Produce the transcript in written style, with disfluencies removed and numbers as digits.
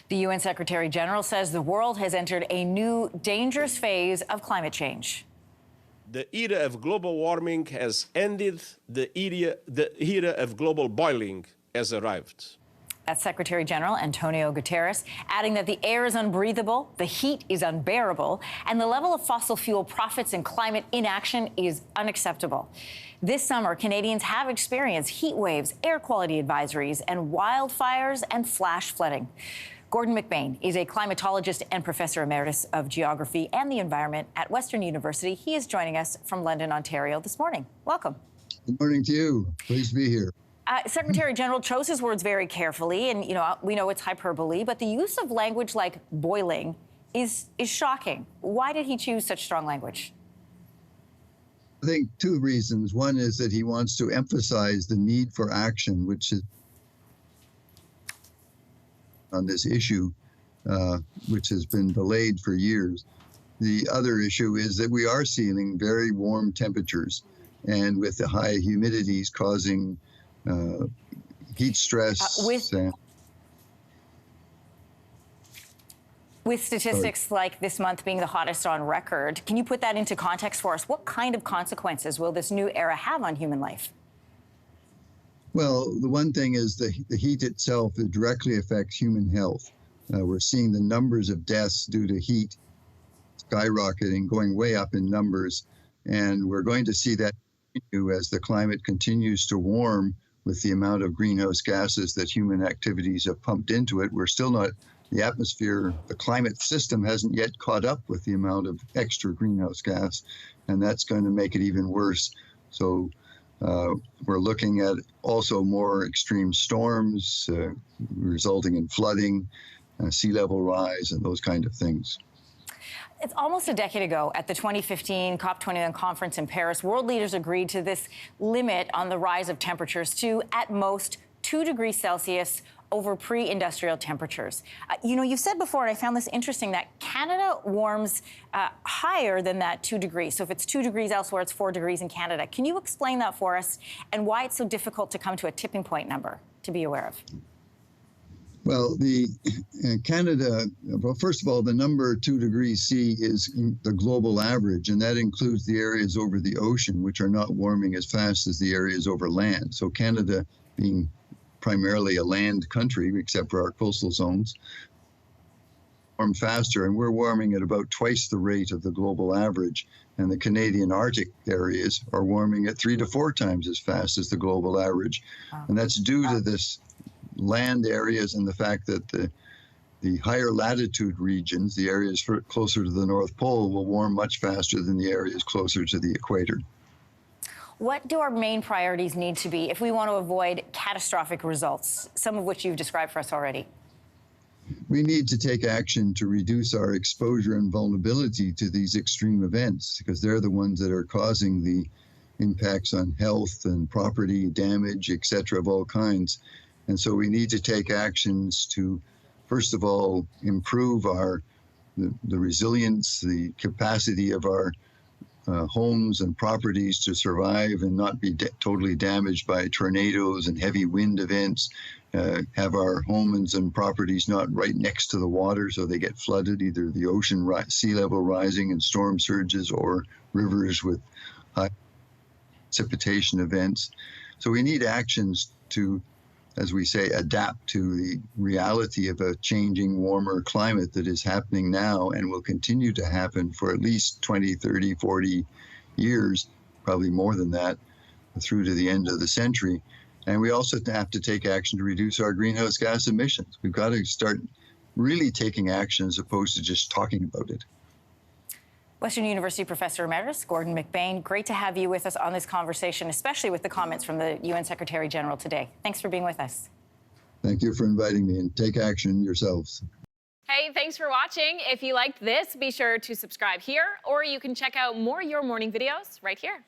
The UN Secretary General says the world has entered a new dangerous phase of climate change. The era of global warming has ended. The era of global boiling has arrived. That's Secretary General Antonio Guterres, adding that the air is unbreathable, the heat is unbearable, and the level of fossil fuel profits and climate inaction is unacceptable. This summer, Canadians have experienced heat waves, air quality advisories, and wildfires and flash flooding. Gordon McBain is a climatologist and professor emeritus of geography and the environment at Western University. He is joining us from London, Ontario this morning. Welcome. Good morning to you. Pleased to be here. Secretary General chose his words very carefully, and we know it's hyperbole, but the use of language like boiling is shocking. Why did he choose such strong language? I think two reasons. One is that he wants to emphasize the need for action, which is on this issue, which has been delayed for years. The other issue is that we are seeing very warm temperatures, and with the high humidities causing heat stress. With statistics like this month being the hottest on record, can you put that into context for us? What kind of consequences will this new era have on human life? Well, the one thing is the heat itself, it directly affects human health. We're seeing the numbers of deaths due to heat skyrocketing, going way up in numbers, and we're going to see that continue as the climate continues to warm with the amount of greenhouse gases that human activities have pumped into it. We're still not, the atmosphere, the climate system hasn't yet caught up with the amount of extra greenhouse gas, and that's going to make it even worse. So we're looking at also more extreme storms resulting in flooding, sea level rise, and those kind of things. It's almost a decade ago at the 2015 COP21 conference in Paris, world leaders agreed to this limit on the rise of temperatures to, at most, 2 degrees Celsius over pre-industrial temperatures. You've said before, and I found this interesting, that Canada warms higher than that 2 degrees. So if it's 2 degrees elsewhere, it's 4 degrees in Canada. Can you explain that for us and why it's so difficult to come to a tipping point number to be aware of? Well, Canada, well, first of all, the number 2 degrees C is the global average, and that includes the areas over the ocean, which are not warming as fast as the areas over land. So Canada, being primarily a land country, except for our coastal zones, warm faster, and we're warming at about twice the rate of the global average. And the Canadian Arctic areas are warming at 3 to 4 times as fast as the global average. Wow. And that's due to this land areas and the fact that the higher latitude regions, the areas closer to the North Pole, will warm much faster than the areas closer to the equator. What do our main priorities need to be if we want to avoid catastrophic results, some of which you've described for us already? We need to take action to reduce our exposure and vulnerability to these extreme events, because they're the ones that are causing the impacts on health and property damage, etc., of all kinds. And so we need to take actions to, first of all, improve the resilience, the capacity of our homes and properties to survive and not be totally damaged by tornadoes and heavy wind events, have our homes and properties not right next to the water so they get flooded, either the ocean sea level rising and storm surges or rivers with high precipitation events. So we need actions to, as we say, adapt to the reality of a changing, warmer climate that is happening now and will continue to happen for at least 20, 30, 40 years, probably more than that, through to the end of the century. And we also have to take action to reduce our greenhouse gas emissions. We've got to start really taking action as opposed to just talking about it. Western University Professor Emeritus Gordon McBain, great to have you with us on this conversation, especially with the comments from the UN Secretary General today. Thanks for being with us. Thank you for inviting me, and take action yourselves. Hey, thanks for watching. If you liked this, be sure to subscribe here, or you can check out more Your Morning videos right here.